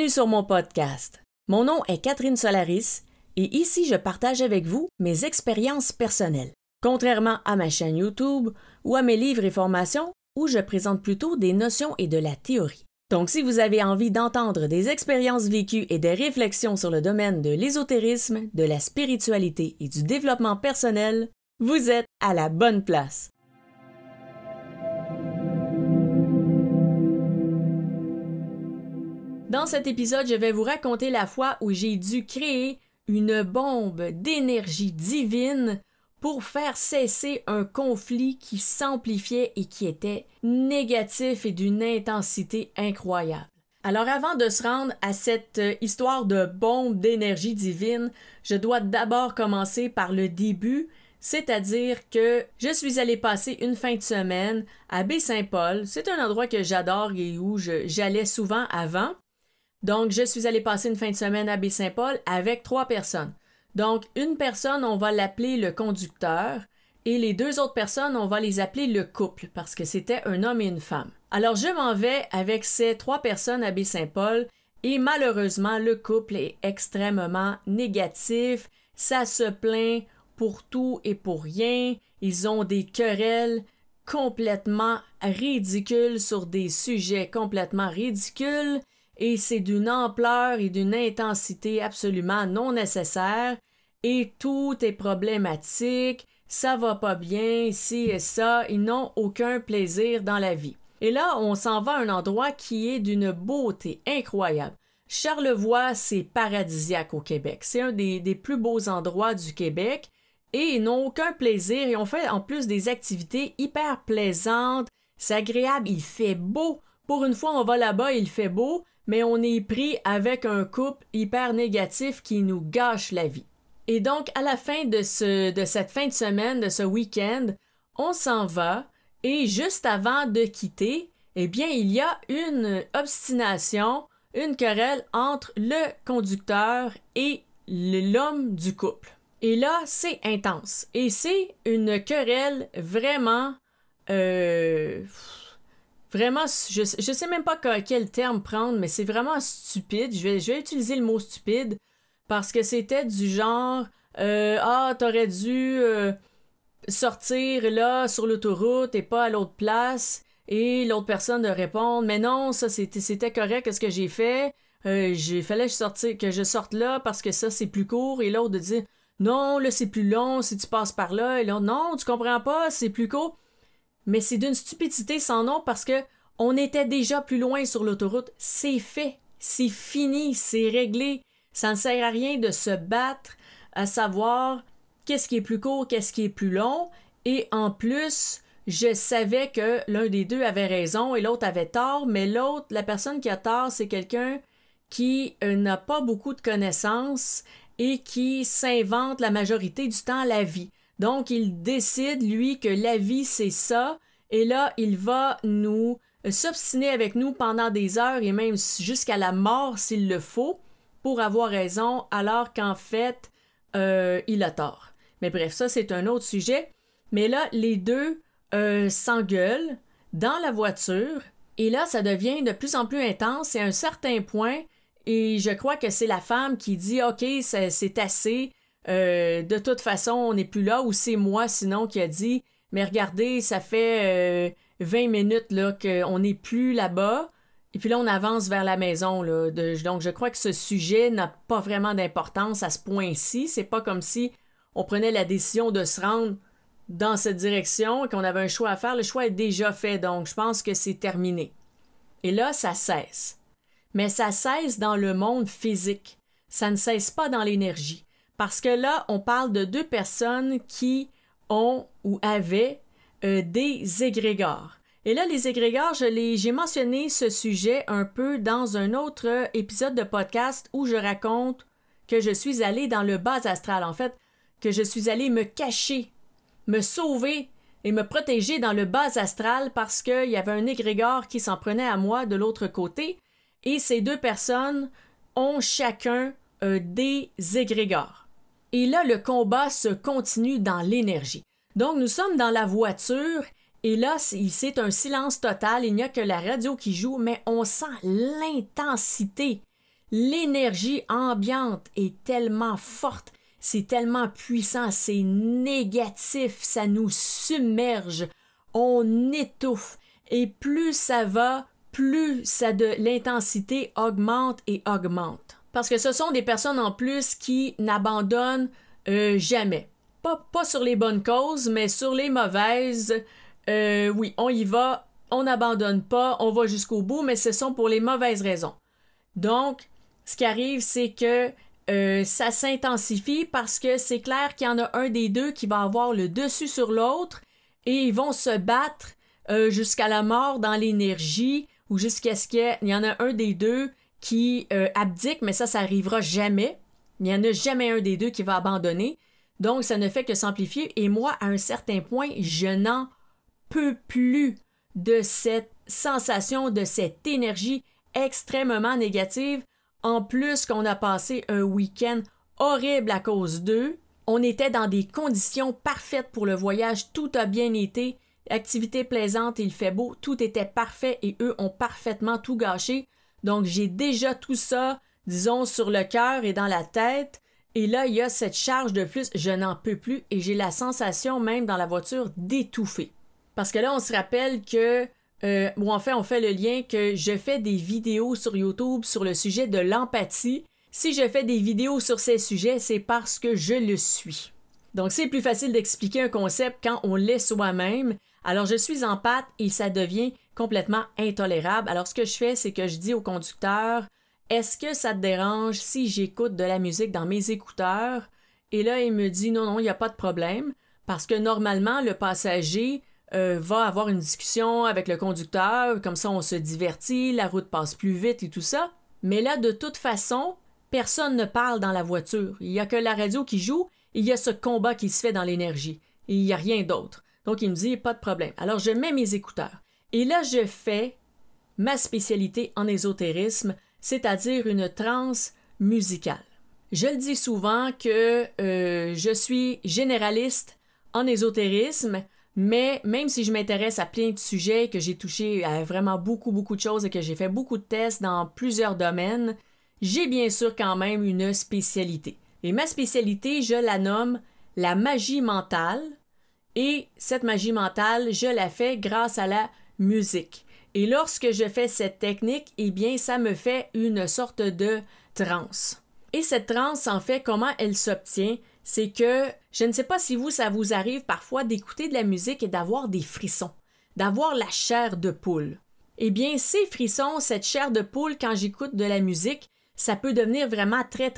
Bienvenue sur mon podcast. Mon nom est Catherine Solaris et ici je partage avec vous mes expériences personnelles. Contrairement à ma chaîne YouTube ou à mes livres et formations où je présente plutôt des notions et de la théorie. Donc si vous avez envie d'entendre des expériences vécues et des réflexions sur le domaine de l'ésotérisme, de la spiritualité et du développement personnel, vous êtes à la bonne place. Dans cet épisode, je vais vous raconter la fois où j'ai dû créer une bombe d'énergie divine pour faire cesser un conflit qui s'amplifiait et qui était négatif et d'une intensité incroyable. Alors avant de se rendre à cette histoire de bombe d'énergie divine, je dois d'abord commencer par le début, c'est-à-dire que je suis allée passer une fin de semaine à Baie-Saint-Paul. C'est un endroit que j'adore et où j'allais souvent avant. Donc, je suis allée passer une fin de semaine à Baie-Saint-Paul avec 3 personnes. Donc, une personne, on va l'appeler le conducteur et les 2 autres personnes, on va les appeler le couple parce que c'était un homme et une femme. Alors, je m'en vais avec ces 3 personnes à Baie-Saint-Paul et malheureusement, le couple est extrêmement négatif. Ça se plaint pour tout et pour rien. Ils ont des querelles complètement ridicules sur des sujets complètement ridicules. Et c'est d'une ampleur et d'une intensité absolument non nécessaire, et tout est problématique, ça va pas bien, ci et ça, ils n'ont aucun plaisir dans la vie. Et là, on s'en va à un endroit qui est d'une beauté incroyable. Charlevoix, c'est paradisiaque au Québec. C'est un des plus beaux endroits du Québec, et ils n'ont aucun plaisir, et on fait en plus des activités hyper plaisantes, c'est agréable, il fait beau. Pour une fois, on va là-bas, il fait beau, mais on est pris avec un couple hyper négatif qui nous gâche la vie. Et donc, à la fin de cette fin de semaine, de ce week-end, on s'en va et juste avant de quitter, eh bien, il y a une obstination, une querelle entre le conducteur et l'homme du couple. Et là, c'est intense. Et c'est une querelle vraiment... Vraiment, je sais même pas quel terme prendre, mais c'est vraiment stupide. Je vais utiliser le mot stupide parce que c'était du genre t'aurais dû sortir là sur l'autoroute et pas à l'autre place. Et l'autre personne de répondre mais non, ça c'était correct ce que j'ai fait. Fallait que je sorte là parce que ça c'est plus court. Et l'autre de dire non, là c'est plus long si tu passes par là. Et l'autre non, tu comprends pas, c'est plus court. Mais c'est d'une stupidité sans nom parce que on était déjà plus loin sur l'autoroute. C'est fait, c'est fini, c'est réglé. Ça ne sert à rien de se battre à savoir qu'est-ce qui est plus court, qu'est-ce qui est plus long. Et en plus, je savais que l'un des deux avait raison et l'autre avait tort, mais l'autre, la personne qui a tort, c'est quelqu'un qui n'a pas beaucoup de connaissances et qui s'invente la majorité du temps la vie. Donc, il décide, lui, que la vie, c'est ça, et là, il va s'obstiner avec nous pendant des heures et même jusqu'à la mort s'il le faut, pour avoir raison, alors qu'en fait, il a tort. Mais bref, ça, c'est un autre sujet. Mais là, les deux s'engueulent dans la voiture, et là, ça devient de plus en plus intense, et à un certain point, et je crois que c'est la femme qui dit « Ok, c'est assez », de toute façon, on n'est plus là, ou c'est moi sinon qui a dit « Mais regardez, ça fait 20 minutes là, qu'on n'est plus là-bas. » Et puis là, on avance vers la maison. Là, donc, je crois que ce sujet n'a pas vraiment d'importance à ce point-ci. C'est pas comme si on prenait la décision de se rendre dans cette direction et qu'on avait un choix à faire. Le choix est déjà fait, donc je pense que c'est terminé. Et là, ça cesse. Mais ça cesse dans le monde physique. Ça ne cesse pas dans l'énergie. Parce que là, on parle de 2 personnes qui ont ou avaient des égrégores. Et là, les égrégores, j'ai mentionné ce sujet un peu dans un autre épisode de podcast où je raconte que je suis allée dans le bas astral. En fait, que je suis allée me cacher, me sauver et me protéger dans le bas astral parce qu'il y avait un égrégore qui s'en prenait à moi de l'autre côté. Et ces 2 personnes ont chacun des égrégores. Et là, le combat se continue dans l'énergie. Donc, nous sommes dans la voiture et là, c'est un silence total. Il n'y a que la radio qui joue, mais on sent l'intensité. L'énergie ambiante est tellement forte, c'est tellement puissant, c'est négatif, ça nous submerge, on étouffe. Et plus ça va, plus l'intensité augmente et augmente. Parce que ce sont des personnes en plus qui n'abandonnent jamais. Pas sur les bonnes causes, mais sur les mauvaises. Oui, on y va, on n'abandonne pas, on va jusqu'au bout, mais ce sont pour les mauvaises raisons. Donc, ce qui arrive, c'est que ça s'intensifie parce que c'est clair qu'il y en a un des deux qui va avoir le dessus sur l'autre et ils vont se battre jusqu'à la mort dans l'énergie ou jusqu'à ce qu'il y en a un des deux qui abdique, mais ça arrivera jamais. Il n'y en a jamais un des deux qui va abandonner. Donc, ça ne fait que s'amplifier. Et moi, à un certain point, je n'en peux plus de cette sensation, de cette énergie extrêmement négative. En plus qu'on a passé un week-end horrible à cause d'eux. On était dans des conditions parfaites pour le voyage. Tout a bien été. Activité plaisante, il fait beau. Tout était parfait et eux ont parfaitement tout gâché. Donc, j'ai déjà tout ça, disons, sur le cœur et dans la tête. Et là, il y a cette charge de plus. Je n'en peux plus et j'ai la sensation même dans la voiture d'étouffer. Parce que là, on se rappelle que ou en fait, on fait le lien que je fais des vidéos sur YouTube sur le sujet de l'empathie. Si je fais des vidéos sur ces sujets, c'est parce que je le suis. Donc, c'est plus facile d'expliquer un concept quand on l'est soi-même. Alors, je suis empathe et ça devient complètement intolérable. Alors, ce que je fais, c'est que je dis au conducteur, est-ce que ça te dérange si j'écoute de la musique dans mes écouteurs? Et là, il me dit, non, il n'y a pas de problème. Parce que normalement, le passager va avoir une discussion avec le conducteur, comme ça on se divertit, la route passe plus vite et tout ça. Mais là, de toute façon, personne ne parle dans la voiture. Il n'y a que la radio qui joue, et il y a ce combat qui se fait dans l'énergie. Et il n'y a rien d'autre. Donc il me dit, pas de problème. Alors je mets mes écouteurs. Et là, je fais ma spécialité en ésotérisme, c'est-à-dire une transe musicale. Je le dis souvent que je suis généraliste en ésotérisme, mais même si je m'intéresse à plein de sujets, que j'ai touché à vraiment beaucoup de choses et que j'ai fait beaucoup de tests dans plusieurs domaines, j'ai bien sûr quand même une spécialité. Et ma spécialité, je la nomme la magie mentale. Et cette magie mentale, je la fais grâce à la musique. Et lorsque je fais cette technique, eh bien, ça me fait une sorte de transe. Et cette transe, en fait, comment elle s'obtient? C'est que, je ne sais pas si ça vous arrive parfois d'écouter de la musique et d'avoir des frissons, d'avoir la chair de poule. Eh bien, ces frissons, cette chair de poule, quand j'écoute de la musique, ça peut devenir vraiment très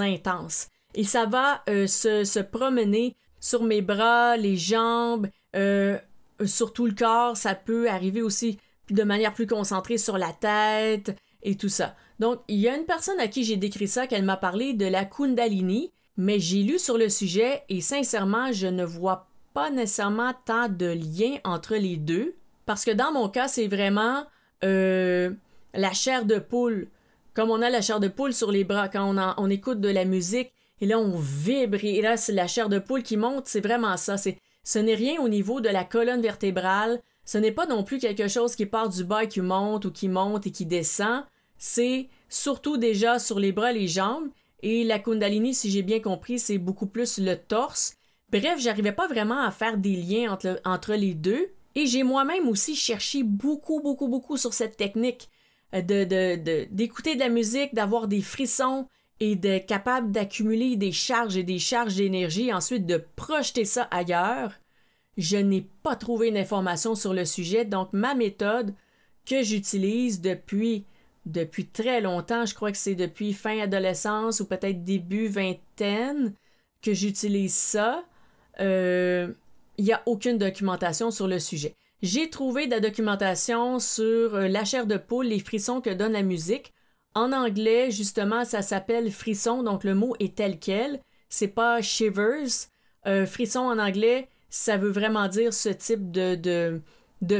intense. Et ça va se promener sur mes bras, les jambes, sur tout le corps. Ça peut arriver aussi de manière plus concentrée sur la tête et tout ça. Donc, il y a une personne à qui j'ai décrit ça, qu'elle m'a parlé de la Kundalini, mais j'ai lu sur le sujet et sincèrement, je ne vois pas nécessairement tant de lien entre les deux, parce que dans mon cas, c'est vraiment la chair de poule. Comme on a la chair de poule sur les bras quand on écoute de la musique, et là, on vibre, et là, c'est la chair de poule qui monte, c'est vraiment ça. Ce n'est rien au niveau de la colonne vertébrale, ce n'est pas non plus quelque chose qui part du bas et qui monte et qui descend. C'est surtout déjà sur les bras, les jambes, et la Kundalini, si j'ai bien compris, c'est beaucoup plus le torse. Bref, j'arrivais pas vraiment à faire des liens entre les deux, et j'ai moi-même aussi cherché beaucoup sur cette technique d'écouter de la musique, d'avoir des frissons, et d'être capable d'accumuler des charges et des charges d'énergie, ensuite de projeter ça ailleurs. Je n'ai pas trouvé d'informations sur le sujet, donc ma méthode que j'utilise depuis très longtemps, je crois que c'est depuis fin adolescence ou peut-être début vingtaine que j'utilise ça, il n'y a aucune documentation sur le sujet. J'ai trouvé de la documentation sur la chair de poule, les frissons que donne la musique. En anglais, justement, ça s'appelle frisson, donc le mot est tel quel. C'est pas shivers. Frisson en anglais, ça veut vraiment dire ce type de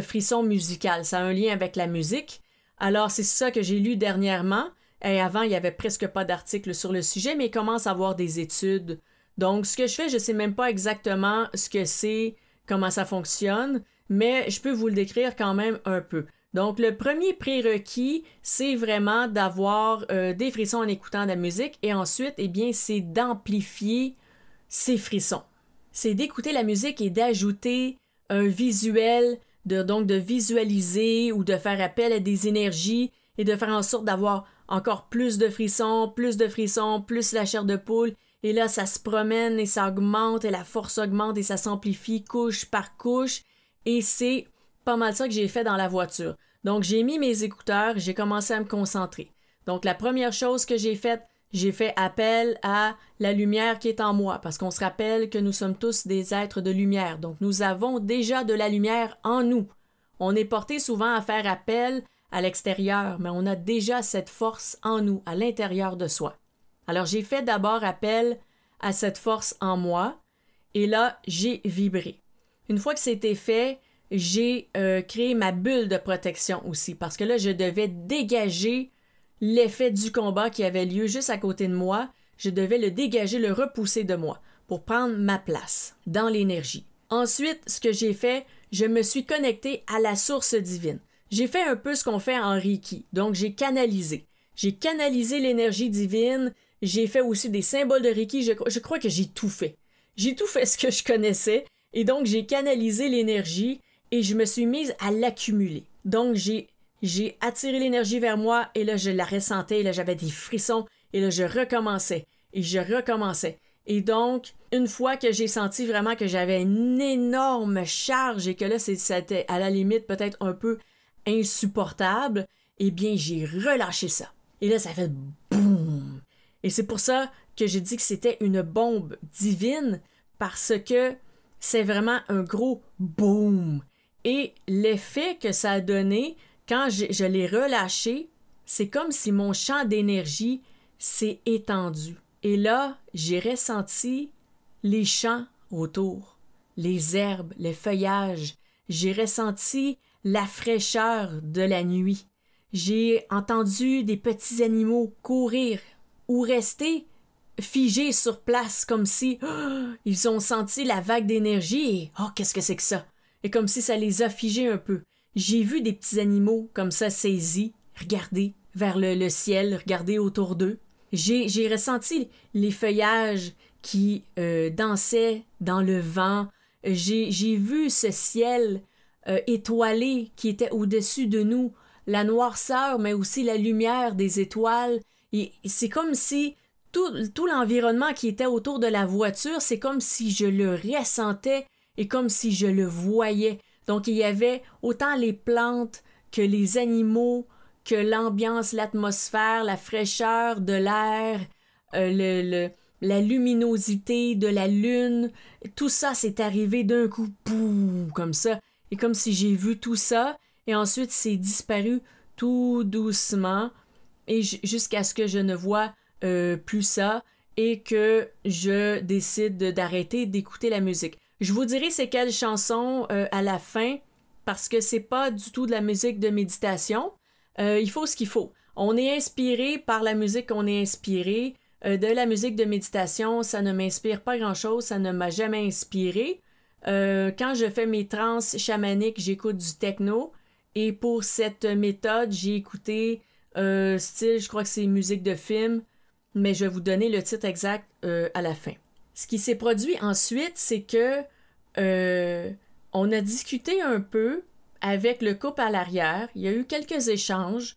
frisson musical. Ça a un lien avec la musique. Alors, c'est ça que j'ai lu dernièrement. Et avant, il n'y avait presque pas d'articles sur le sujet, mais il commence à avoir des études. Donc, ce que je fais, je ne sais même pas exactement ce que c'est, comment ça fonctionne, mais je peux vous le décrire quand même un peu. Donc, le premier prérequis, c'est vraiment d'avoir des frissons en écoutant de la musique et ensuite, eh bien, c'est d'amplifier ces frissons. C'est d'écouter la musique et d'ajouter un visuel, donc de visualiser ou de faire appel à des énergies et de faire en sorte d'avoir encore plus de frissons, plus la chair de poule. Et là, ça se promène et ça augmente et la force augmente et ça s'amplifie couche par couche. Et c'est pas mal ça que j'ai fait dans la voiture. Donc, j'ai mis mes écouteurs, j'ai commencé à me concentrer. Donc, la première chose que j'ai faite, j'ai fait appel à la lumière qui est en moi, parce qu'on se rappelle que nous sommes tous des êtres de lumière. Donc, nous avons déjà de la lumière en nous. On est porté souvent à faire appel à l'extérieur, mais on a déjà cette force en nous, à l'intérieur de soi. Alors, j'ai fait d'abord appel à cette force en moi, et là, j'ai vibré. Une fois que c'était fait, j'ai créé ma bulle de protection aussi, parce que là, je devais dégager l'effet du combat qui avait lieu juste à côté de moi. Je devais le dégager, le repousser de moi, pour prendre ma place dans l'énergie. Ensuite, ce que j'ai fait, je me suis connecté à la source divine. J'ai fait un peu ce qu'on fait en Reiki, donc j'ai canalisé. J'ai canalisé l'énergie divine, j'ai fait aussi des symboles de Reiki, je crois que j'ai tout fait. J'ai tout fait ce que je connaissais, et donc j'ai canalisé l'énergie et je me suis mise à l'accumuler. Donc j'ai attiré l'énergie vers moi, et là je la ressentais, et là j'avais des frissons, et là je recommençais, et je recommençais. Et donc, une fois que j'ai senti vraiment que j'avais une énorme charge et que là, c'était à la limite peut-être un peu insupportable, eh bien, j'ai relâché ça. Et là, ça fait boum! Et c'est pour ça que j'ai dit que c'était une bombe divine, parce que c'est vraiment un gros boum! Et l'effet que ça a donné, quand je l'ai relâché, c'est comme si mon champ d'énergie s'est étendu. Et là, j'ai ressenti les champs autour, les herbes, les feuillages. J'ai ressenti la fraîcheur de la nuit. J'ai entendu des petits animaux courir ou rester figés sur place comme si ils ont senti la vague d'énergie et « Oh, qu'est-ce que c'est que ça? » Et comme si ça les a figés un peu. J'ai vu des petits animaux comme ça saisis, regarder vers le ciel, regarder autour d'eux. J'ai ressenti les feuillages qui dansaient dans le vent. J'ai vu ce ciel étoilé qui était au-dessus de nous, la noirceur, mais aussi la lumière des étoiles. Et c'est comme si tout l'environnement qui était autour de la voiture, c'est comme si je le ressentais et comme si je le voyais. Donc, il y avait autant les plantes que les animaux, que l'ambiance, l'atmosphère, la fraîcheur de l'air, la luminosité de la lune, tout ça s'est arrivé d'un coup, boum, comme ça. Et comme si j'ai vu tout ça, et ensuite c'est disparu tout doucement, et jusqu'à ce que je ne vois plus ça, et que je décide d'arrêter d'écouter la musique. Je vous dirai c'est quelle chanson à la fin, parce que c'est pas du tout de la musique de méditation. Il faut ce qu'il faut. On est inspiré par la musique qu'on est inspiré. De la musique de méditation, ça ne m'inspire pas grand-chose, ça ne m'a jamais inspiré. Quand je fais mes trans chamaniques, j'écoute du techno. Et pour cette méthode, j'ai écouté style, je crois que c'est musique de film, mais je vais vous donner le titre exact à la fin. Ce qui s'est produit ensuite, c'est que on a discuté un peu avec le couple à l'arrière. Il y a eu quelques échanges,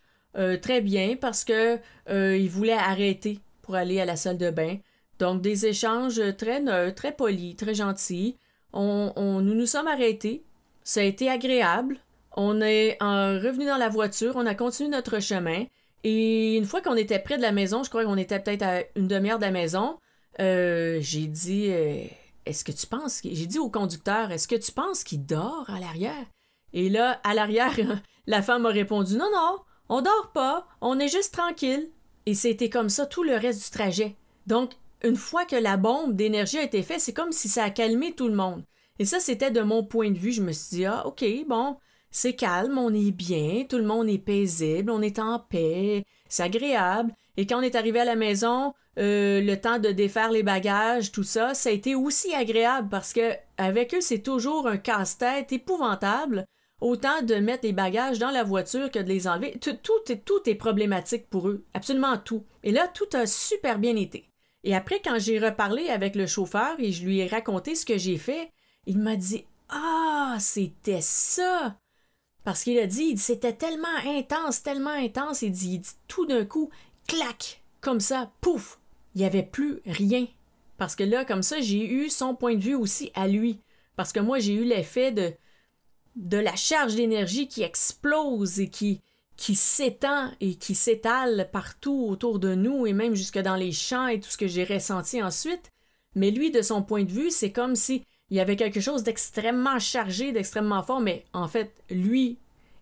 très bien, parce que ils voulaient arrêter pour aller à la salle de bain. Donc, des échanges très neutres, très polis, très gentils. Nous nous sommes arrêtés. Ça a été agréable. On est revenu dans la voiture, on a continué notre chemin. Et une fois qu'on était près de la maison, je crois qu'on était peut-être à une demi-heure de la maison, j'ai dit, est-ce que tu penses... J'ai dit au conducteur, est-ce que tu penses qu'il dort à l'arrière? Et là, à l'arrière, la femme m'a répondu, non, non, on dort pas, on est juste tranquille. Et c'était comme ça tout le reste du trajet. Donc, une fois que la bombe d'énergie a été faite, c'est comme si ça a calmé tout le monde. Et ça, c'était de mon point de vue. Je me suis dit, ah, OK, bon, c'est calme, on est bien, tout le monde est paisible, on est en paix, c'est agréable. Et quand on est arrivé à la maison, le temps de défaire les bagages, tout ça, ça a été aussi agréable parce que avec eux, c'est toujours un casse-tête épouvantable. autant de mettre les bagages dans la voiture que de les enlever. Tout est problématique pour eux, absolument tout. Et là, tout a super bien été. Et après, quand j'ai reparlé avec le chauffeur et je lui ai raconté ce que j'ai fait, il m'a dit « Ah, c'était ça! » Parce qu'il a dit, c'était tellement intense, il dit tout d'un coup, clac, comme ça, pouf, il n'y avait plus rien. Parce que là, comme ça, j'ai eu son point de vue aussi à lui. Parce que moi, j'ai eu l'effet de la charge d'énergie qui explose et qui s'étend et qui s'étale partout autour de nous et même jusque dans les champs et tout ce que j'ai ressenti ensuite. Mais lui, de son point de vue, c'est comme si il y avait quelque chose d'extrêmement chargé, d'extrêmement fort, mais en fait, lui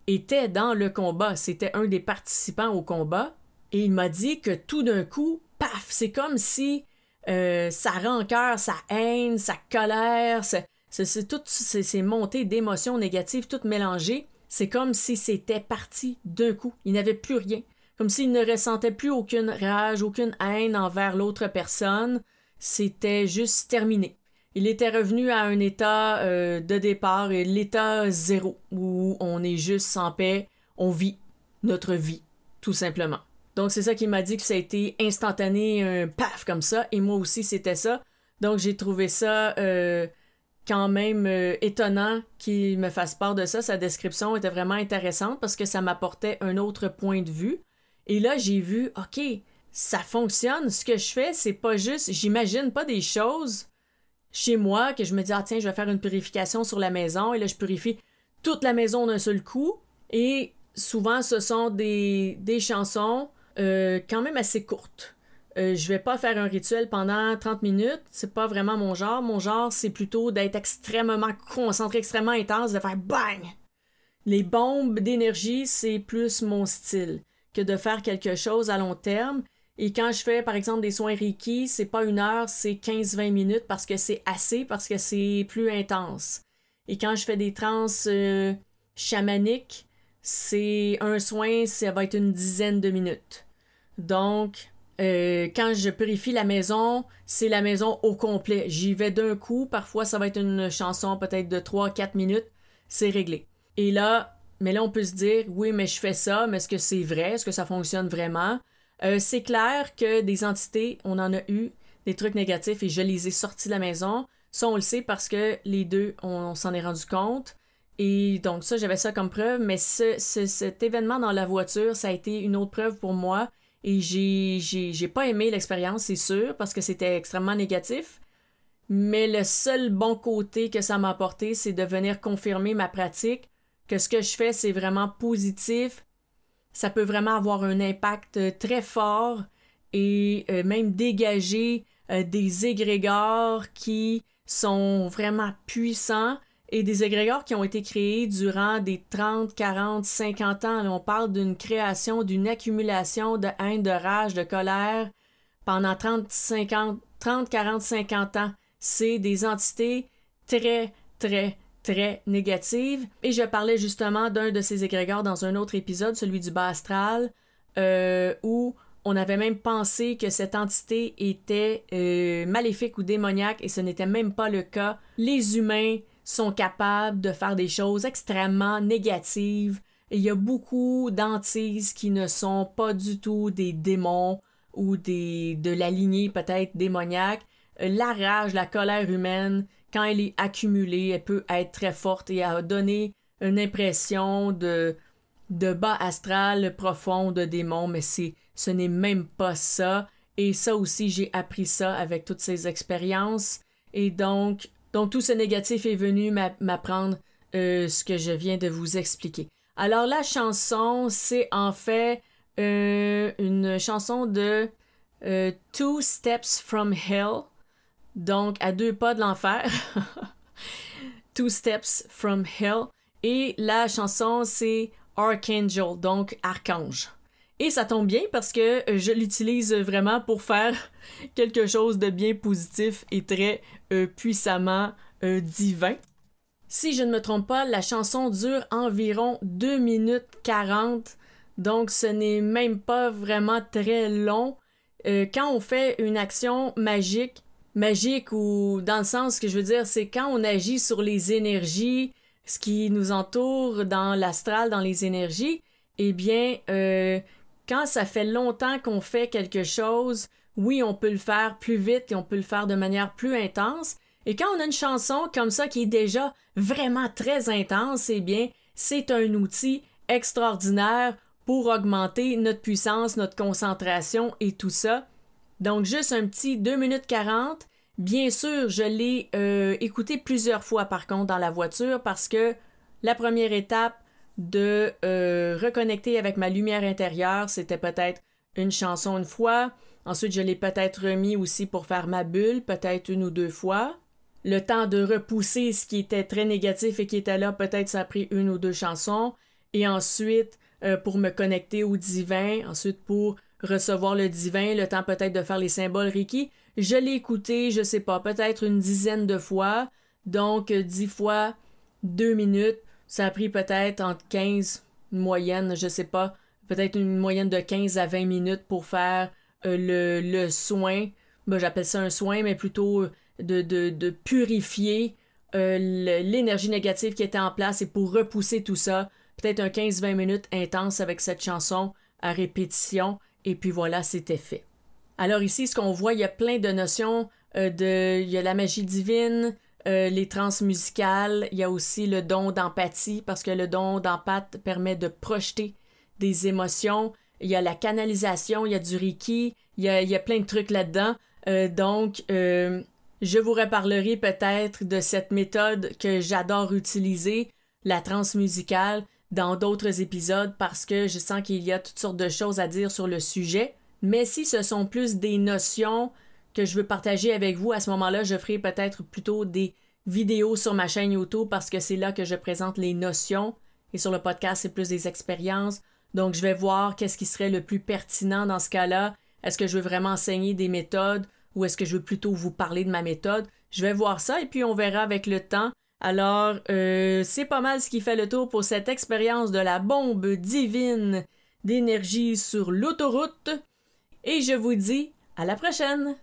était dans le combat. C'était un des participants au combat. Et il m'a dit que tout d'un coup, paf, c'est comme si sa rancœur, sa haine, sa colère, c'est toutes ces montées d'émotions négatives, toutes mélangées. C'est comme si c'était parti d'un coup. Il n'avait plus rien. Comme s'il ne ressentait plus aucune rage, aucune haine envers l'autre personne. C'était juste terminé. Il était revenu à un état de départ, l'état zéro, où on est juste en paix, on vit notre vie, tout simplement. Donc c'est ça qu'il m'a dit, que ça a été instantané, un paf comme ça, et moi aussi c'était ça. Donc j'ai trouvé ça quand même étonnant qu'il me fasse part de ça. Sa description était vraiment intéressante parce que ça m'apportait un autre point de vue. Et là j'ai vu, ok, ça fonctionne, ce que je fais, c'est pas juste, j'imagine pas des choses chez moi, que je me dis, ah tiens, je vais faire une purification sur la maison, et là, je purifie toute la maison d'un seul coup. Et souvent, ce sont des chansons quand même assez courtes. Je vais pas faire un rituel pendant 30 minutes, c'est pas vraiment mon genre. Mon genre, c'est plutôt d'être extrêmement concentré, extrêmement intense, de faire bang! Les bombes d'énergie, c'est plus mon style que de faire quelque chose à long terme. Et quand je fais, par exemple, des soins Reiki, c'est pas 1 heure, c'est 15-20 minutes parce que c'est assez, parce que c'est plus intense. Et quand je fais des trans chamaniques, c'est un soin, ça va être une dizaine de minutes. Donc, quand je purifie la maison, c'est la maison au complet. J'y vais d'un coup, parfois ça va être une chanson peut-être de 3-4 minutes, c'est réglé. Et là, mais là on peut se dire, oui, mais je fais ça, mais est-ce que c'est vrai? Est-ce que ça fonctionne vraiment? C'est clair que des entités, on en a eu des trucs négatifs et je les ai sortis de la maison. Ça, on le sait parce que les deux, on s'en est rendu compte. Et donc ça, j'avais ça comme preuve. Mais cet événement dans la voiture, ça a été une autre preuve pour moi. Et j'ai pas aimé l'expérience, c'est sûr, parce que c'était extrêmement négatif. Mais le seul bon côté que ça m'a apporté, c'est de venir confirmer ma pratique, que ce que je fais, c'est vraiment positif. Ça peut vraiment avoir un impact très fort et même dégager des égrégores qui sont vraiment puissants et des égrégores qui ont été créés durant des 30, 40, 50 ans. Là, on parle d'une création, d'une accumulation de haine, de rage, de colère pendant 30, 40, 50 ans. C'est des entités très, très, très négative. Et je parlais justement d'un de ces égrégores dans un autre épisode, celui du bas astral, où on avait même pensé que cette entité était maléfique ou démoniaque, et ce n'était même pas le cas. Les humains sont capables de faire des choses extrêmement négatives. Et il y a beaucoup d'entités qui ne sont pas du tout des démons ou de la lignée peut-être démoniaque. La rage, la colère humaine, quand elle est accumulée, elle peut être très forte et a donné une impression de bas astral profond, de démon, mais ce n'est même pas ça. Et ça aussi, j'ai appris ça avec toutes ces expériences. Et donc tout ce négatif est venu m'apprendre ce que je viens de vous expliquer. Alors la chanson, c'est en fait une chanson de Two Steps from Hell. Donc, à 2 pas de l'enfer. Two Steps from Hell. Et la chanson, c'est Archangel, donc archange. Et ça tombe bien parce que je l'utilise vraiment pour faire quelque chose de bien positif et très puissamment divin. Si je ne me trompe pas, la chanson dure environ 2 minutes 40. Donc, ce n'est même pas vraiment très long. Quand on fait une action magique ou dans le sens que je veux dire, c'est quand on agit sur les énergies, ce qui nous entoure dans l'astral, dans les énergies, eh bien, quand ça fait longtemps qu'on fait quelque chose, oui, on peut le faire plus vite et on peut le faire de manière plus intense. Et quand on a une chanson comme ça qui est déjà vraiment très intense, eh bien, c'est un outil extraordinaire pour augmenter notre puissance, notre concentration et tout ça. Donc, juste un petit 2 minutes 40. Bien sûr, je l'ai écouté plusieurs fois par contre dans la voiture parce que la première étape de reconnecter avec ma lumière intérieure, c'était peut-être une chanson une fois. Ensuite, je l'ai peut-être remis aussi pour faire ma bulle, peut-être 1 ou 2 fois. Le temps de repousser ce qui était très négatif et qui était là, peut-être ça a pris 1 ou 2 chansons. Et ensuite, pour me connecter au divin, ensuite pour recevoir le divin, le temps peut-être de faire les symboles Reiki. Je l'ai écouté, je sais pas, peut-être une dizaine de fois. Donc, 10 fois 2 minutes. Ça a pris peut-être entre 15, une moyenne, je sais pas, peut-être une moyenne de 15 à 20 minutes pour faire le soin. Ben, j'appelle ça un soin, mais plutôt de purifier l'énergie négative qui était en place et pour repousser tout ça. Peut-être un 15-20 minutes intense avec cette chanson à répétition. Et puis voilà, c'était fait. Alors ici, ce qu'on voit, il y a plein de notions. Il y a la magie divine, les trans musicales, il y a aussi le don d'empathie, parce que le don d'empathie permet de projeter des émotions. Il y a la canalisation, il y a du Reiki, il y a plein de trucs là-dedans. Donc, je vous reparlerai peut-être de cette méthode que j'adore utiliser, la trance musicale, dans d'autres épisodes parce que je sens qu'il y a toutes sortes de choses à dire sur le sujet. Mais si ce sont plus des notions que je veux partager avec vous, à ce moment-là, je ferai peut-être plutôt des vidéos sur ma chaîne YouTube parce que c'est là que je présente les notions. Et sur le podcast, c'est plus des expériences. Donc, je vais voir qu'est-ce qui serait le plus pertinent dans ce cas-là. Est-ce que je veux vraiment enseigner des méthodes ou est-ce que je veux plutôt vous parler de ma méthode? Je vais voir ça et puis on verra avec le temps. Alors, c'est pas mal ce qui fait le tour pour cette expérience de la bombe divine d'énergie sur l'autoroute. Et je vous dis à la prochaine!